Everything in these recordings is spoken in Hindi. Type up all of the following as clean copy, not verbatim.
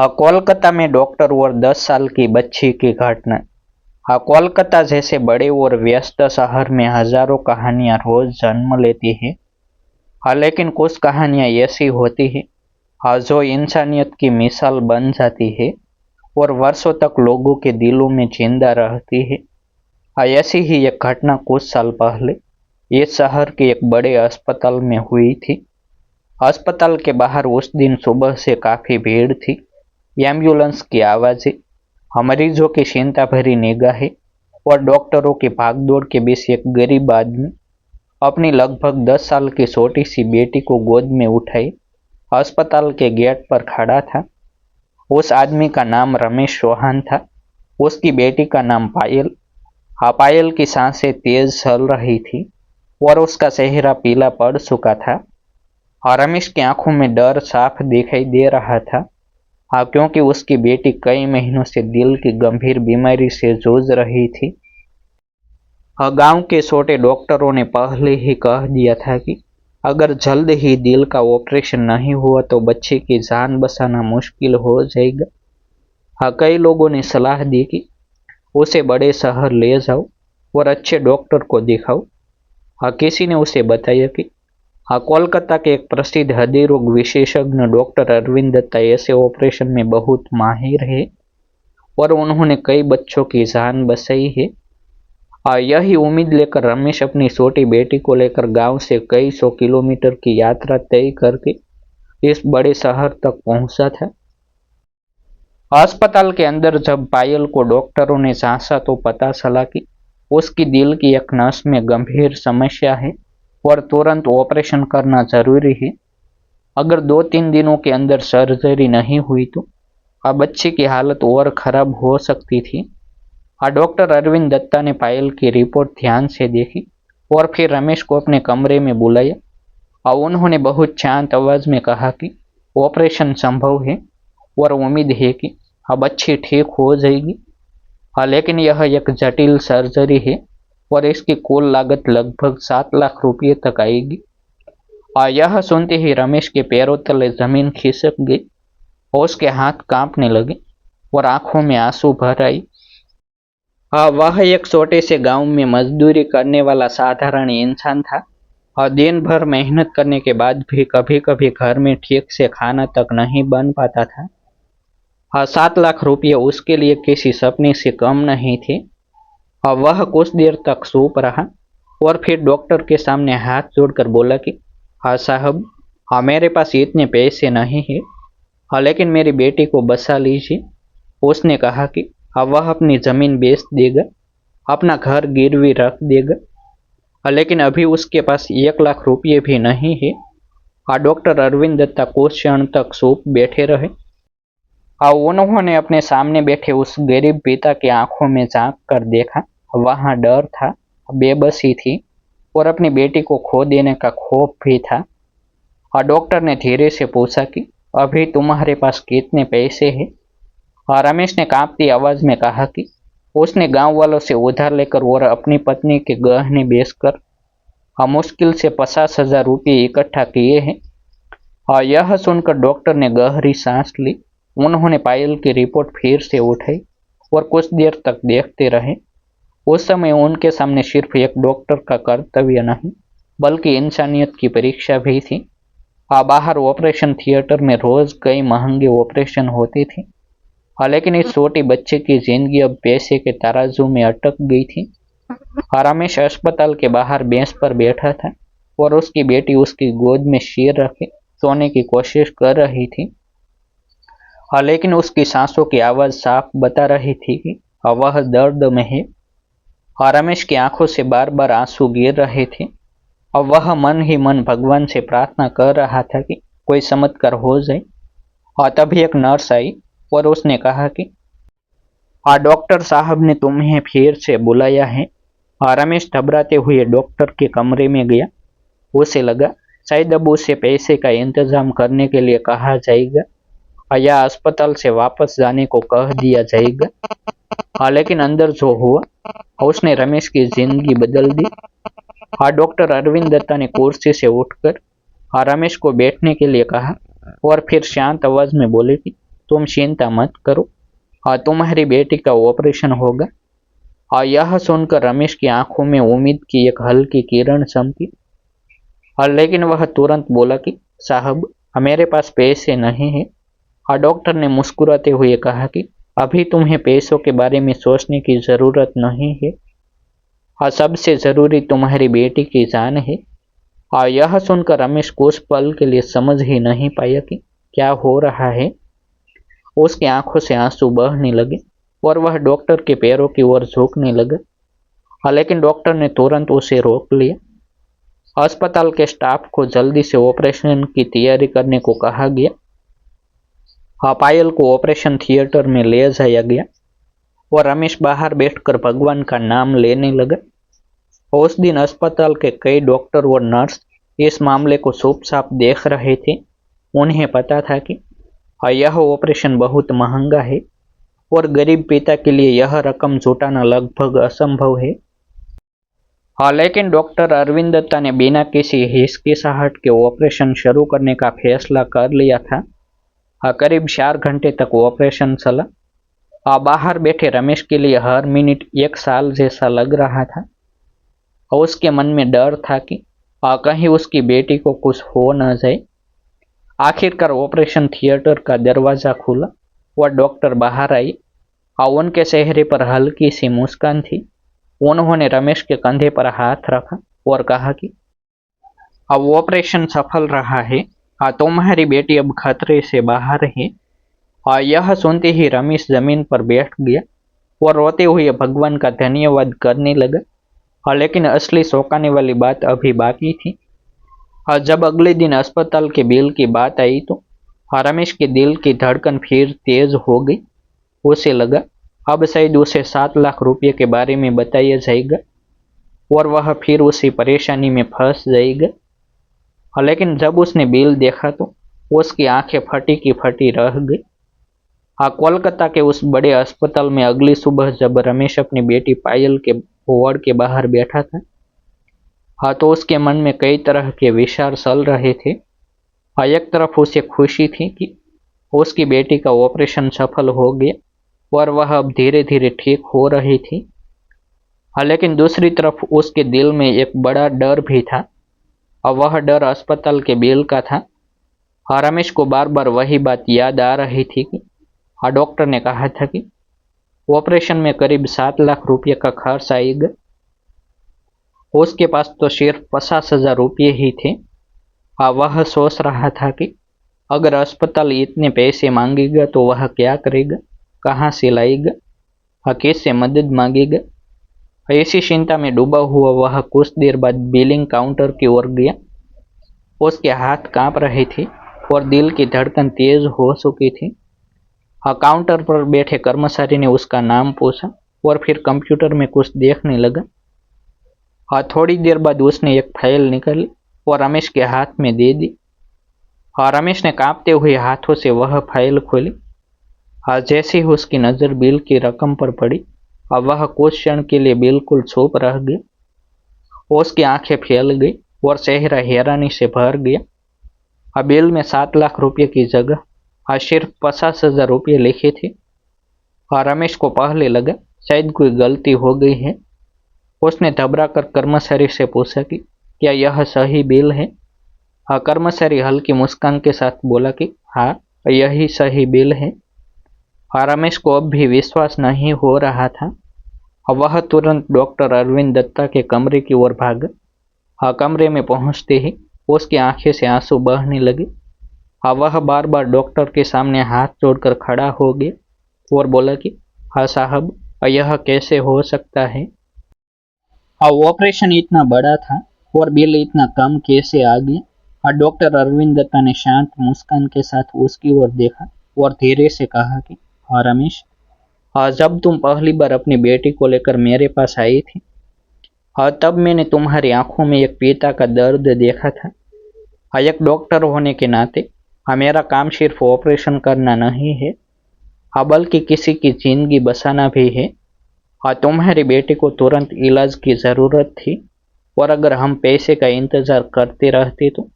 कोलकाता में डॉक्टर और 10 साल की बच्ची की घटना। कोलकाता जैसे बड़े और व्यस्त शहर में हजारों कहानियां रोज जन्म लेती है। लेकिन कुछ कहानियां ऐसी होती है जो इंसानियत की मिसाल बन जाती है और वर्षों तक लोगों के दिलों में जिंदा रहती है। ऐसी ही एक घटना कुछ साल पहले इस शहर के एक बड़े अस्पताल में हुई थी। अस्पताल के बाहर उस दिन सुबह से काफी भीड़ थी। एम्बुलेंस की आवाजें, मरीजों की चिंता भरी निगाहें और डॉक्टरों की भागदौड़ के बीच एक गरीब आदमी अपनी लगभग 10 साल की छोटी सी बेटी को गोद में उठाए अस्पताल के गेट पर खड़ा था। उस आदमी का नाम रमेश चौहान था। उसकी बेटी का नाम पायल। पायल की सांसें तेज चल रही थी और उसका चेहरा पीला पड़ चुका था। रमेश की आंखों में डर साफ दिखाई दे रहा था, क्योंकि उसकी बेटी कई महीनों से दिल की गंभीर बीमारी से जूझ रही थी। गांव के छोटे डॉक्टरों ने पहले ही कह दिया था कि अगर जल्द ही दिल का ऑपरेशन नहीं हुआ तो बच्चे की जान बचाना मुश्किल हो जाएगा। कई लोगों ने सलाह दी कि उसे बड़े शहर ले जाओ और अच्छे डॉक्टर को दिखाओ। किसी ने उसे बताया कि कोलकाता के एक प्रसिद्ध हृदय रोग विशेषज्ञ डॉक्टर अरविंद दत्ता ऐसे ऑपरेशन में बहुत माहिर है और उन्होंने कई बच्चों की जान बचाई है। यही उम्मीद लेकर रमेश अपनी छोटी बेटी को लेकर गांव से कई 100 किलोमीटर की यात्रा तय करके इस बड़े शहर तक पहुंचा था। अस्पताल के अंदर जब पायल को डॉक्टरों ने जांचा तो पता चला कि उसकी दिल की एक नस में गंभीर समस्या है और तुरंत ऑपरेशन करना जरूरी है। अगर 2-3 दिनों के अंदर सर्जरी नहीं हुई तो बच्चे की हालत और खराब हो सकती थी। डॉक्टर अरविंद दत्ता ने पायल की रिपोर्ट ध्यान से देखी और फिर रमेश को अपने कमरे में बुलाया। उन्होंने बहुत शांत आवाज में कहा कि ऑपरेशन संभव है और उम्मीद है कि बच्ची ठीक हो जाएगी। लेकिन यह एक जटिल सर्जरी है और इसकी कुल लागत लगभग 7 लाख रुपये तक आएगी। यह सुनते ही रमेश के पैरों तले जमीन खिसक गई और उसके हाथ कांपने लगे और आंखों में आंसू भर आई। वह एक छोटे से गांव में मजदूरी करने वाला साधारण इंसान था और दिन भर मेहनत करने के बाद भी कभी कभी घर में ठीक से खाना तक नहीं बन पाता था। 7 लाख रुपये उसके लिए किसी सपने से कम नहीं थे। वह कुछ देर तक चुप रहा और फिर डॉक्टर के सामने हाथ जोड़कर बोला कि हाँ साहब, मेरे पास इतने पैसे नहीं है, लेकिन मेरी बेटी को बचा लीजिए। उसने कहा कि वह अपनी जमीन बेच देगा, अपना घर गिरवी रख देगा, लेकिन अभी उसके पास 1 लाख रुपये भी नहीं है। डॉक्टर अरविंद दत्ता कुछ क्षण तक चुप बैठे रहे। उन्होंने अपने सामने बैठे उस गरीब पिता की आंखों में झांक कर देखा। वहां डर था, बेबसी थी और अपनी बेटी को खो देने का खौफ भी था। डॉक्टर ने धीरे से पूछा कि अभी तुम्हारे पास कितने पैसे हैं? रमेश ने कांपती आवाज में कहा कि उसने गांव वालों से उधार लेकर और अपनी पत्नी के गहने बेचकर मुश्किल से 50,000 रुपये इकट्ठा किए हैं। यह सुनकर डॉक्टर ने गहरी सांस ली। उन्होंने पायल की रिपोर्ट फिर से उठाई और कुछ देर तक देखते रहे। उस समय उनके सामने सिर्फ एक डॉक्टर का कर्तव्य नहीं बल्कि इंसानियत की परीक्षा भी थी। बाहर ऑपरेशन थिएटर में रोज कई महंगे ऑपरेशन होते थे, लेकिन इस छोटी बच्चे की जिंदगी अब पैसे के तराजू में अटक गई थी। रमेश अस्पताल के बाहर बेंच पर बैठा था और उसकी बेटी उसकी गोद में सिर रखे सोने की कोशिश कर रही थी, लेकिन उसकी सांसों की आवाज साफ बता रही थी कि वह दर्द में है। रमेश की आंखों से बार बार आंसू गिर रहे थे। अब वह मन ही मन भगवान से प्रार्थना कर रहा था कि कोई चमत्कार हो जाए। और तभी एक नर्स आई और उसने कहा कि डॉक्टर साहब ने तुम्हें फिर से बुलाया है। रमेश घबराते हुए डॉक्टर के कमरे में गया। उसे लगा शायद अब उसे पैसे का इंतजाम करने के लिए कहा जाएगा या अस्पताल से वापस जाने को कह दिया जाएगा। लेकिन अंदर जो हुआ उसने रमेश की जिंदगी बदल दी। डॉक्टर अरविंद दत्ता ने कुर्सी से उठकर रमेश को बैठने के लिए कहा और फिर शांत आवाज में बोले कि तुम चिंता मत करो, तुम्हारी बेटी का ऑपरेशन होगा। यह सुनकर रमेश की आंखों में उम्मीद की एक हल्की किरण चमकी। लेकिन वह तुरंत बोला कि साहब, मेरे पास पैसे नहीं है। डॉक्टर ने मुस्कुराते हुए कहा कि अभी तुम्हें पैसों के बारे में सोचने की जरूरत नहीं है। सबसे जरूरी तुम्हारी बेटी की जान है। यह सुनकर रमेश कुछ पल के लिए समझ ही नहीं पाया कि क्या हो रहा है। उसकी आंखों से आंसू बहने लगे और वह डॉक्टर के पैरों की ओर झुकने लगा। लेकिन डॉक्टर ने तुरंत उसे रोक लिया। अस्पताल के स्टाफ को जल्दी से ऑपरेशन की तैयारी करने को कहा गया। पायल को ऑपरेशन थिएटर में ले जाया गया और रमेश बाहर बैठकर भगवान का नाम लेने लगा। उस दिन अस्पताल के कई डॉक्टर और नर्स इस मामले को चुपचाप देख रहे थे। उन्हें पता था कि यह ऑपरेशन बहुत महंगा है और गरीब पिता के लिए यह रकम जुटाना लगभग असंभव है। लेकिन डॉक्टर अरविंद दत्ता ने बिना किसी हिचकिचाहट के ऑपरेशन शुरू करने का फैसला कर लिया था। करीब 4 घंटे तक ऑपरेशन चला। बाहर बैठे रमेश के लिए हर मिनट 1 साल जैसा लग रहा था। उसके मन में डर था कि कहीं उसकी बेटी को कुछ हो न जाए। आखिरकार ऑपरेशन थिएटर का दरवाजा खुला और डॉक्टर बाहर आई। उनके चेहरे पर हल्की सी मुस्कान थी। उन्होंने रमेश के कंधे पर हाथ रखा और कहा कि अब ऑपरेशन सफल रहा है। तुम्हारी बेटी अब खतरे से बाहर है। यह सुनते ही रमेश जमीन पर बैठ गया और रोते हुए भगवान का धन्यवाद करने लगा। लेकिन असली चौंकाने वाली बात अभी बाकी थी। जब अगले दिन अस्पताल के बिल की बात आई तो रमेश के दिल की धड़कन फिर तेज हो गई। उसे लगा अब शायद उसे 7 लाख रुपये के बारे में बताया जाएगा और वह फिर उसी परेशानी में फंस जाएगा। लेकिन जब उसने बिल देखा तो उसकी आंखें फटी की फटी रह गई। कोलकाता के उस बड़े अस्पताल में अगली सुबह जब रमेश अपनी बेटी पायल के वार्ड के बाहर बैठा था, तो उसके मन में कई तरह के विचार चल रहे थे। एक तरफ उसे खुशी थी कि उसकी बेटी का ऑपरेशन सफल हो गया और वह अब धीरे धीरे ठीक हो रही थी। लेकिन दूसरी तरफ उसके दिल में एक बड़ा डर भी था। वह डर अस्पताल के बिल का था। रमेश को बार बार वही बात याद आ रही थी कि डॉक्टर ने कहा था कि ऑपरेशन में करीब 7 लाख रुपये का खर्च आएगा। उसके पास तो सिर्फ 50,000 रुपये ही थे। वह सोच रहा था कि अगर अस्पताल इतने पैसे मांगेगा तो वह क्या करेगा, कहाँ से लाएगा, किससे मदद मांगेगा। ऐसी चिंता में डूबा हुआ वह कुछ देर बाद बिलिंग काउंटर की ओर गया। उसके हाथ कांप रहे थे और दिल की धड़कन तेज हो चुकी थी। काउंटर पर बैठे कर्मचारी ने उसका नाम पूछा और फिर कंप्यूटर में कुछ देखने लगा। थोड़ी देर बाद उसने एक फाइल निकाली और रमेश के हाथ में दे दी। रमेश ने कांपते हुए हाथों से वह फाइल खोली। जैसे ही उसकी नज़र बिल की रकम पर पड़ी, वह कुछ क्षण के लिए बिल्कुल चुप रह गया। उसकी आंखें फैल गई और चेहरा हैरानी से भर गया। बिल में 7 लाख रुपये की जगह सिर्फ 50,000 रुपये लिखे थे। रमेश को पहले लगा शायद कोई गलती हो गई है। उसने घबरा कर कर्मचारी से पूछा कि क्या यह सही बिल है। कर्मचारी हल्की मुस्कान के साथ बोला कि हाँ, यही सही बिल है। रमेश को अब भी विश्वास नहीं हो रहा था। वह तुरंत डॉक्टर अरविंद दत्ता के कमरे की ओर भागा। कमरे में पहुंचते ही उसकी आंखें से आंसू बहने लगे। वह बार बार डॉक्टर के सामने हाथ जोड़कर खड़ा हो गया और बोला कि हाँ साहब, यह कैसे हो सकता है। ऑपरेशन इतना बड़ा था और बिल इतना कम कैसे आ गया। डॉक्टर अरविंद दत्ता ने शांत मुस्कान के साथ उसकी ओर देखा और धीरे से कहा कि हाँ रमेश, जब तुम पहली बार अपनी बेटी को लेकर मेरे पास आई थी, तब मैंने तुम्हारी आंखों में एक पिता का दर्द देखा था। एक डॉक्टर होने के नाते मेरा काम सिर्फ ऑपरेशन करना नहीं है, बल्कि किसी की जिंदगी बचाना भी है। तुम्हारी बेटी को तुरंत इलाज की ज़रूरत थी और अगर हम पैसे का इंतज़ार करते रहते तो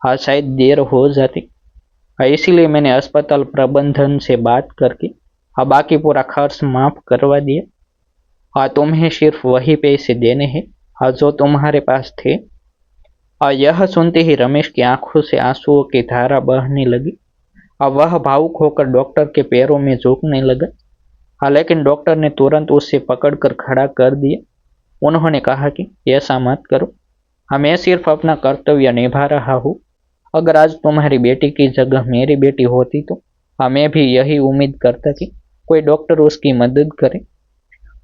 शायद देर हो जाती। इसीलिए मैंने अस्पताल प्रबंधन से बात करके बाकी पूरा खर्च माफ करवा दिया। तुम्हें सिर्फ वही पैसे देने हैं जो तुम्हारे पास थे। यह सुनते ही रमेश की आंखों से आंसुओं की धारा बहने लगी। वह भावुक होकर डॉक्टर के पैरों में झुकने लगा। लेकिन डॉक्टर ने तुरंत उसे पकड़कर खड़ा कर दिया। उन्होंने कहा कि ऐसा मत करो, मैं सिर्फ अपना कर्तव्य निभा रहा हूँ। अगर आज तुम्हारी बेटी की जगह मेरी बेटी होती तो मैं भी यही उम्मीद करता कि कोई डॉक्टर उसकी मदद करे।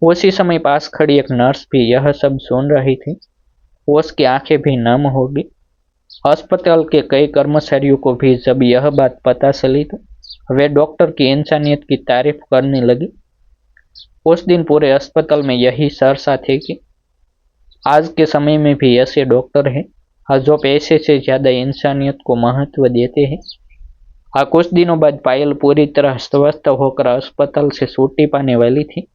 उसी समय पास खड़ी एक नर्स भी यह सब सुन रही थी। उसकी आंखें भी नम हो गई। अस्पताल के कई कर्मचारियों को भी जब यह बात पता चली तो वे डॉक्टर की इंसानियत की तारीफ करने लगे। उस दिन पूरे अस्पताल में यही चर्चा थी कि आज के समय में भी ऐसे डॉक्टर हैं जो पैसे से ज्यादा इंसानियत को महत्व देते हैं। कुछ दिनों बाद पायल पूरी तरह स्वस्थ होकर अस्पताल से छुट्टी पाने वाली थी।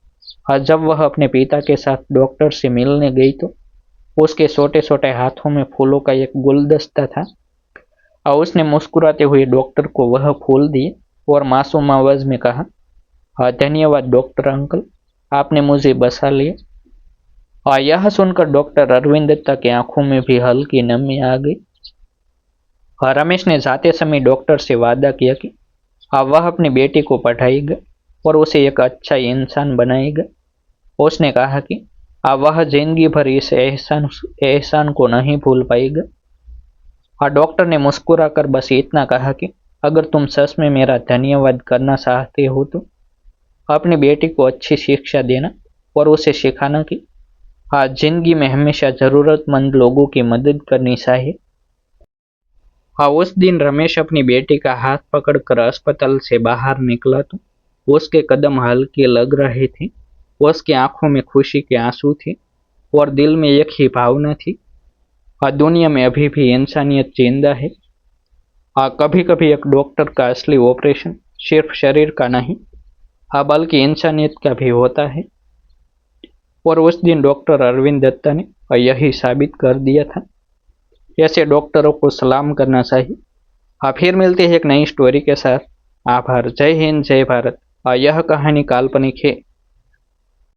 जब वह अपने पिता के साथ डॉक्टर से मिलने गई तो उसके छोटे छोटे हाथों में फूलों का एक गुलदस्ता था। और उसने मुस्कुराते हुए डॉक्टर को वह फूल दिए और मासूम आवाज में कहा, धन्यवाद डॉक्टर अंकल, आपने मुझे बचा लिया। और यह सुनकर डॉक्टर अरविंद दत्ता की आंखों में भी हल्की नमी आ गई। और रमेश ने जाते समय डॉक्टर से वादा किया कि वह अपनी बेटी को पढ़ाएगा और उसे एक अच्छा इंसान बनाएगा। उसने कहा कि वह जिंदगी भर इस एहसान को नहीं भूल पाएगा। और डॉक्टर ने मुस्कुराकर बस इतना कहा कि अगर तुम सच में मेरा धन्यवाद करना चाहते हो तो अपनी बेटी को अच्छी शिक्षा देना और उसे सिखाना कि जिंदगी में हमेशा जरूरतमंद लोगों की मदद करनी चाहिए। उस दिन रमेश अपनी बेटी का हाथ पकड़कर अस्पताल से बाहर निकला तो उसके कदम हल्के लग रहे थे। उसकी आंखों में खुशी के आंसू थे और दिल में एक ही भावना थी, दुनिया में अभी भी इंसानियत जिंदा है। कभी कभी एक डॉक्टर का असली ऑपरेशन सिर्फ शरीर का नहीं बल्कि इंसानियत का भी होता है। और उस दिन डॉक्टर अरविंद दत्ता ने यही साबित कर दिया था। ऐसे डॉक्टरों को सलाम करना चाहिए। फिर मिलते हैं एक नई स्टोरी के साथ। आभार। जय हिंद, जय भारत। यह कहानी काल्पनिक है